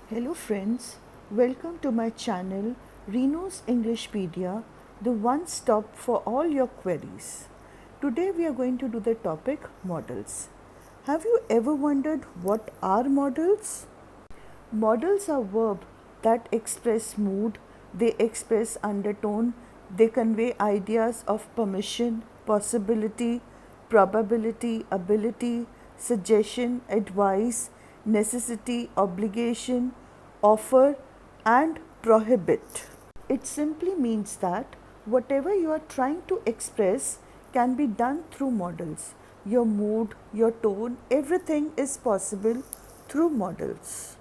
Hello friends, welcome to my channel Reno's Englishpedia, the one stop for all your queries. Today we are going to do the topic modals. Have you ever wondered what are modals? Modals are verbs that express mood, they express undertone, they convey ideas of permission, possibility, probability, ability, suggestion, advice, necessity, obligation, offer, and prohibit. It simply means that whatever you are trying to express can be done through modals. Your mood, your tone, everything is possible through modals.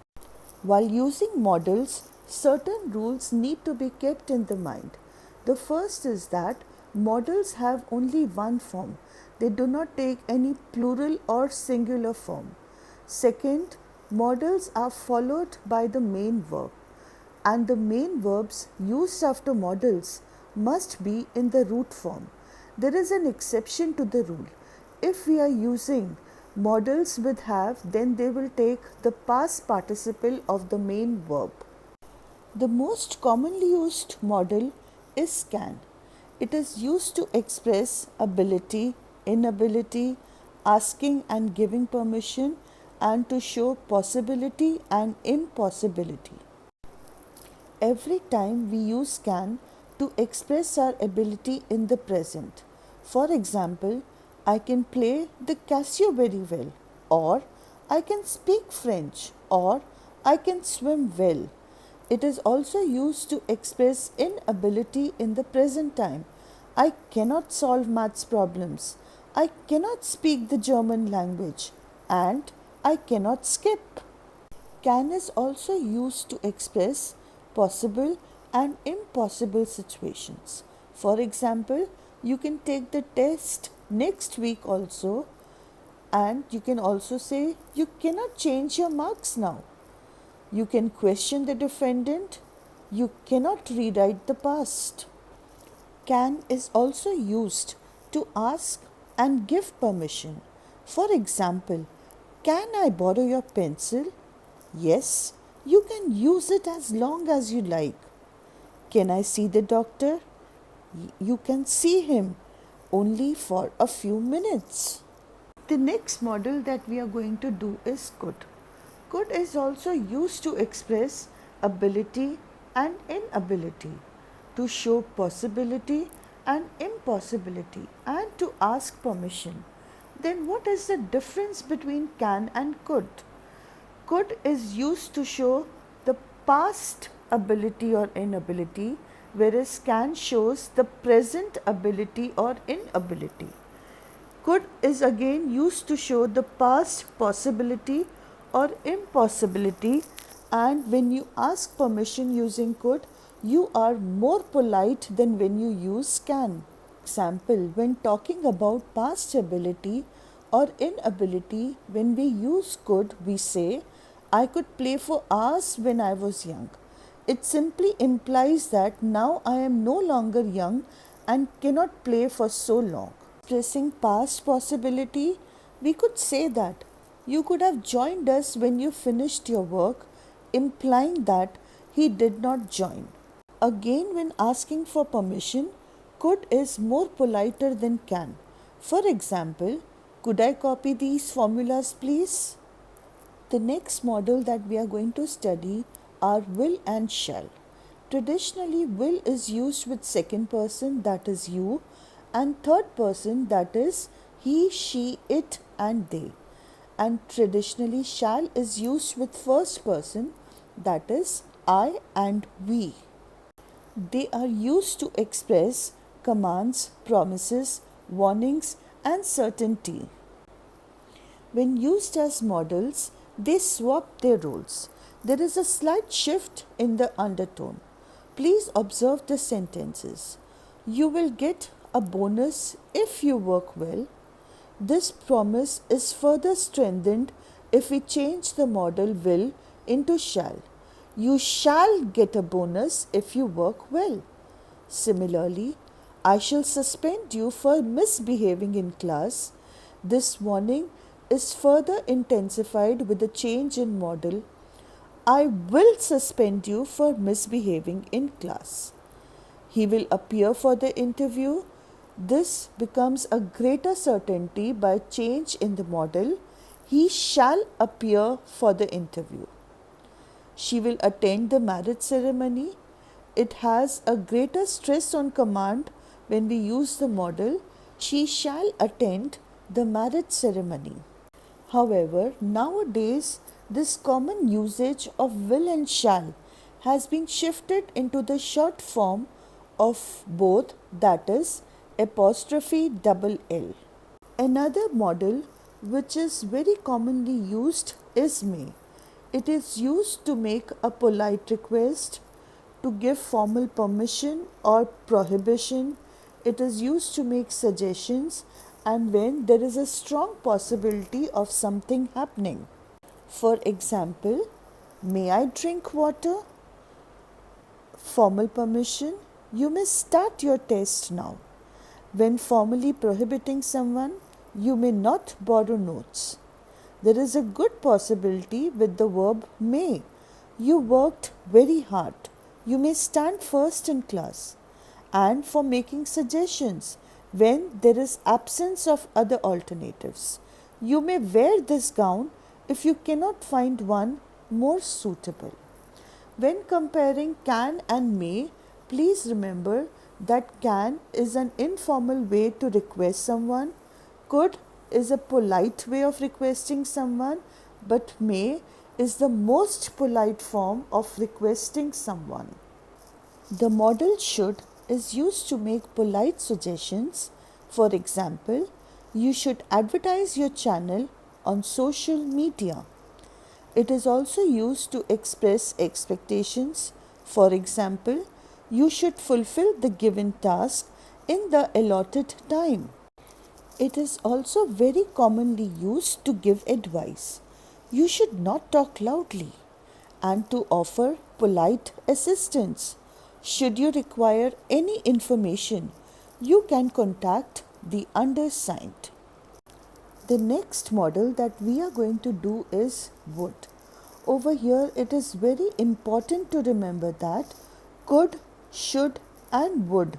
While using modals, certain rules need to be kept in the mind. The first is that modals have only one form. They do not take any plural or singular form. Second, modals are followed by the main verb, and the main verbs used after modals must be in the root form. There is an exception to the rule. If we are using modals with have, then they will take the past participle of the main verb. The most commonly used modal is can. It is used to express ability, inability, asking and giving permission, and to show possibility and impossibility. Every time we use can to express our ability in the present. For example, I can play the Casio very well, or I can speak French, or I can swim well. It is also used to express inability in the present time. I cannot solve maths problems. I cannot speak the German language, and I cannot skip. Can is also used to express possible and impossible situations. For example, you can take the test next week also, and you can also say you cannot change your marks now. You can question the defendant. You cannot rewrite the past. Can is also used to ask and give permission. For example, can I borrow your pencil? Yes, you can use it as long as you like. Can I see the doctor? You can see him only for a few minutes. The next model that we are going to do is could. Could is also used to express ability and inability, to show possibility and impossibility, and to ask permission. Then what is the difference between can and could? Could is used to show the past ability or inability, whereas can shows the present ability or inability. Could is again used to show the past possibility or impossibility, and when you ask permission using could, you are more polite than when you use can. Example, when talking about past ability or inability, when we use could, we say, I could play for hours when I was young. It simply implies that now I am no longer young and cannot play for so long. Expressing past possibility, we could say that you could have joined us when you finished your work, implying that he did not join. Again, when asking for permission, could is more politer than can. For example, could I copy these formulas please? The next model that we are going to study are will and shall. Traditionally, will is used with second person, that is you, and third person, that is he, she, it, and they. And traditionally, shall is used with first person, that is I and we. They are used to express commands, promises, warnings, and certainty. When used as modals, they swap their roles. There is a slight shift in the undertone. Please observe the sentences. You will get a bonus if you work well. This promise is further strengthened if we change the modal will into shall. You shall get a bonus if you work well. Similarly, I shall suspend you for misbehaving in class. This warning is further intensified with the change in modal. I will suspend you for misbehaving in class. He will appear for the interview. This becomes a greater certainty by change in the modal. He shall appear for the interview. She will attend the marriage ceremony. It has a greater stress on command when we use the modal. She shall attend the marriage ceremony. However, nowadays this common usage of will and shall has been shifted into the short form of both, that is apostrophe double L. Another modal which is very commonly used is may. It is used to make a polite request, to give formal permission or prohibition. It is used to make suggestions and when there is a strong possibility of something happening. For example, may I drink water? Formal permission, you may start your test now. When formally prohibiting someone, you may not borrow notes. There is a good possibility with the verb may. You worked very hard. You may stand first in class. And for making suggestions when there is absence of other alternatives. You may wear this gown if you cannot find one more suitable. When comparing can and may, please remember that can is an informal way to request someone, could is a polite way of requesting someone, but may is the most polite form of requesting someone. The modal should is used to make polite suggestions. For example, you should advertise your channel on social media. It is also used to express expectations. For example, you should fulfill the given task in the allotted time. It is also very commonly used to give advice. You should not talk loudly and to offer polite assistance. Should you require any information, you can contact the undersigned. The next modal that we are going to do is would. Over here, it is very important to remember that could, should and would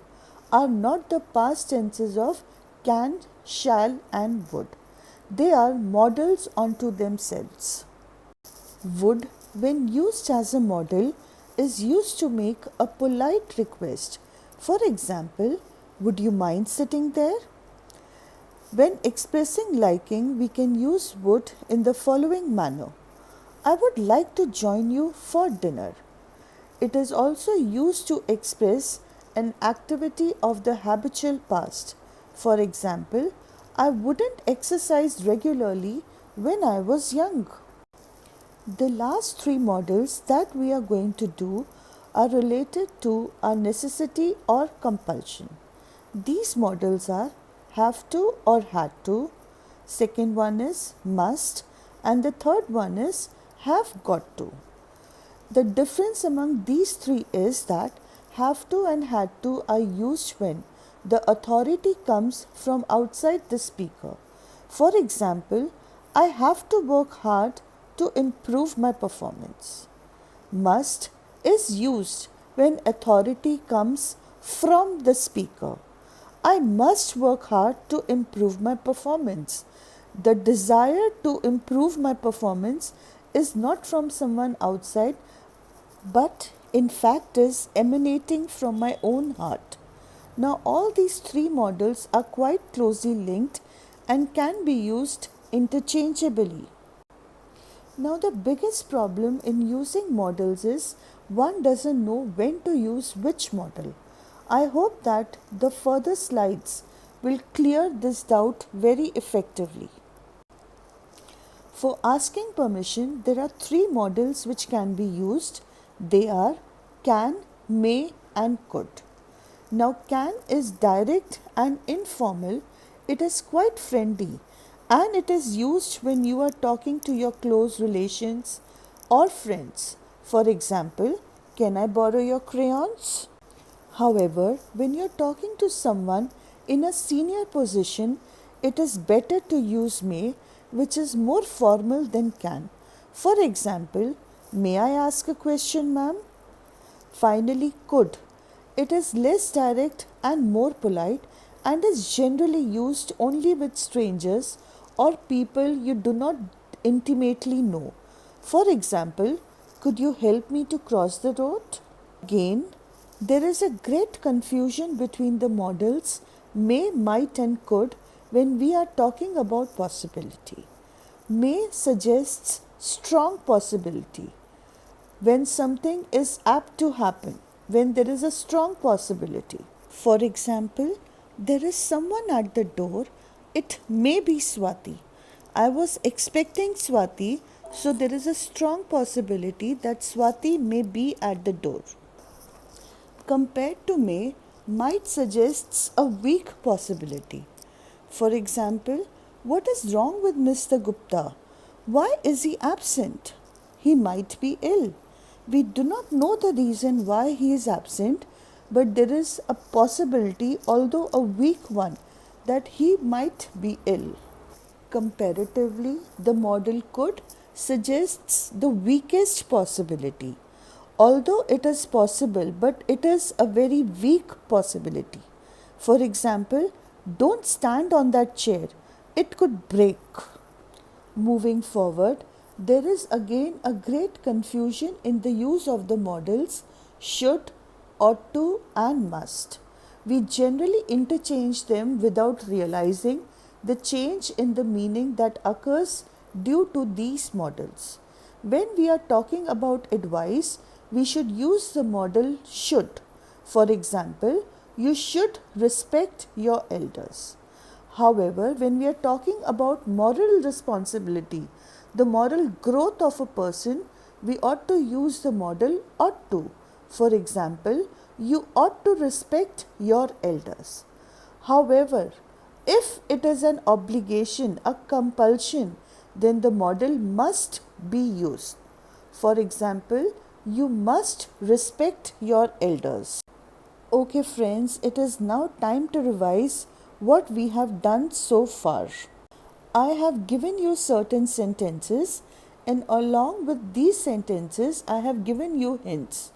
are not the past tenses of can, shall and would. They are modals unto themselves. Would, when used as a modal, is used to make a polite request. For example, would you mind sitting there? When expressing liking, we can use would in the following manner. I would like to join you for dinner. It is also used to express an activity of the habitual past. For example, I wouldn't exercise regularly when I was young. The last three modals that we are going to do are related to a necessity or compulsion. These modals are have to or had to, second one is must, and the third one is have got to. The difference among these three is that have to and had to are used when the authority comes from outside the speaker. For example, I have to work hard to improve my performance. Must is used when authority comes from the speaker. I must work hard to improve my performance. The desire to improve my performance is not from someone outside, but in fact is emanating from my own heart. Now, all these three modals are quite closely linked and can be used interchangeably. Now, the biggest problem in using modals is one doesn't know when to use which modal. I hope that the further slides will clear this doubt very effectively. For asking permission, there are three modals which can be used. They are can, may and could. Now, can is direct and informal. It is quite friendly and it is used when you are talking to your close relations or friends. For example, can I borrow your crayons? However, when you are talking to someone in a senior position, it is better to use may, which is more formal than can. For example, May I ask a question, ma'am? Finally, could. It is less direct and more polite and is generally used only with strangers or people you do not intimately know. For example, could you help me to cross the road? Again, there is a great confusion between the modals may, might, and could when we are talking about possibility. May suggests strong possibility when something is apt to happen, when there is a strong possibility. For example, there is someone at the door, it may be Swati. I was expecting Swati, so there is a strong possibility that Swati may be at the door. Compared to may, might suggests a weak possibility. For example, what is wrong with Mr. Gupta? Why is he absent? He might be ill. We do not know the reason why he is absent, but there is a possibility, although a weak one, that he might be ill. Comparatively, the modal could suggests the weakest possibility. Although it is possible, but it is a very weak possibility. For example, don't stand on that chair, it could break. Moving forward, there is again a great confusion in the use of the modals should, ought to, and must. We generally interchange them without realizing the change in the meaning that occurs due to these modals. When we are talking about advice, we should use the modal should. For example, you should respect your elders. However, when we are talking about moral responsibility, the moral growth of a person, we ought to use the modal ought to. For example, you ought to respect your elders. However, if it is an obligation, a compulsion, then the modal must be used. For example, you must respect your elders. Okay friends, it is now time to revise what we have done so far. I have given you certain sentences, and along with these sentences I have given you hints.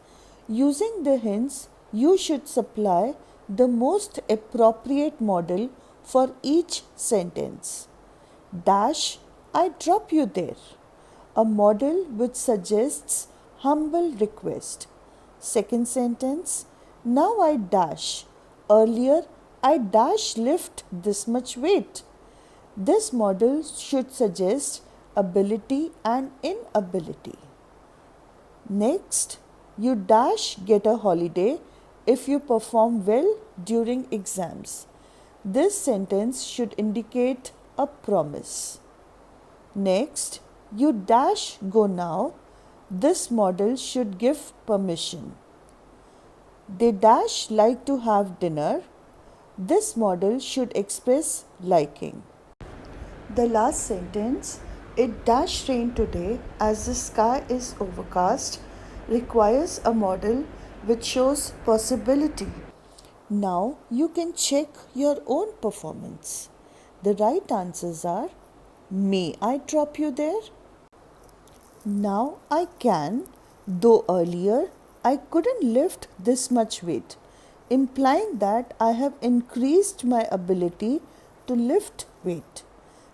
Using the hints, you should supply the most appropriate modal for each sentence. Dash, I drop you there. A modal which suggests humble request. Second sentence, now I dash. Earlier, I dash lift this much weight. This modal should suggest ability and inability. Next, you dash get a holiday if you perform well during exams. This sentence should indicate a promise. Next, you dash go now. This modal should give permission. They dash like to have dinner. This modal should express liking. The last sentence, it dash rain today as the sky is overcast, requires a modal which shows possibility. Now you can check your own performance. The right answers are, may I drop you there? Now I can, though earlier I couldn't lift this much weight, implying that I have increased my ability to lift weight.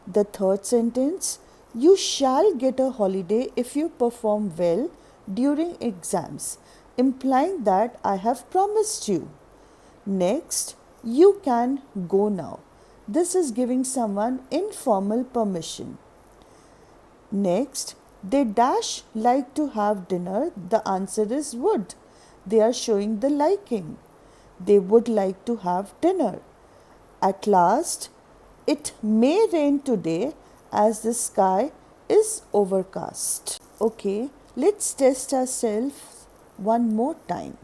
The third sentence, you shall get a holiday if you perform well during exams, implying that I have promised you. Next, you can go now. This is giving someone informal permission. Next, they dash like to have dinner. The answer is would. They are showing the liking. They would like to have dinner. At last, it may rain today as the sky is overcast. Okay, let's test ourselves one more time.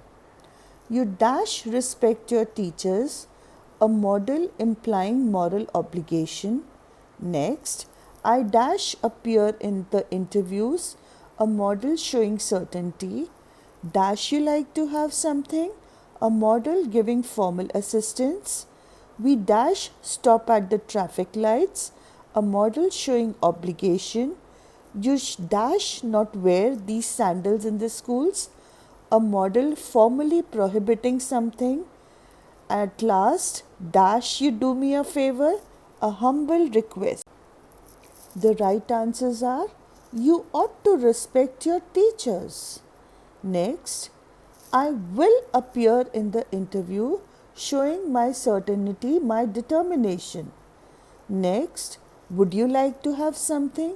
You dash respect your teachers, a modal implying moral obligation. Next, I dash appear in the interviews, a modal showing certainty. Dash you like to have something, a modal giving formal assistance. We dash stop at the traffic lights, a modal showing obligation. You dash not wear these sandals in the schools. A modal formally prohibiting something. At last, dash you do me a favor. A humble request. The right answers are you ought to respect your teachers. Next, I will appear in the interview showing my certainty, my determination. Next, would you like to have something?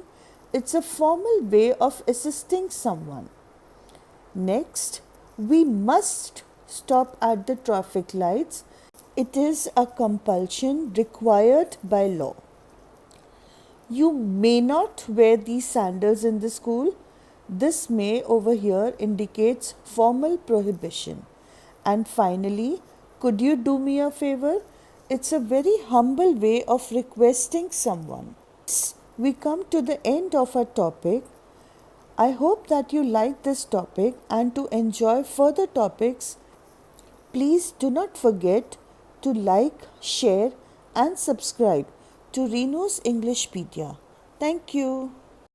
It's a formal way of assisting someone. Next, we must stop at the traffic lights. It is a compulsion required by law. You may not wear these sandals in the school. This may over here indicates formal prohibition. And finally, could you do me a favor? It's a very humble way of requesting someone. We come to the end of our topic. I hope that you like this topic, and to enjoy further topics, please do not forget to like, share and subscribe to Reno's Englishpedia. Thank you.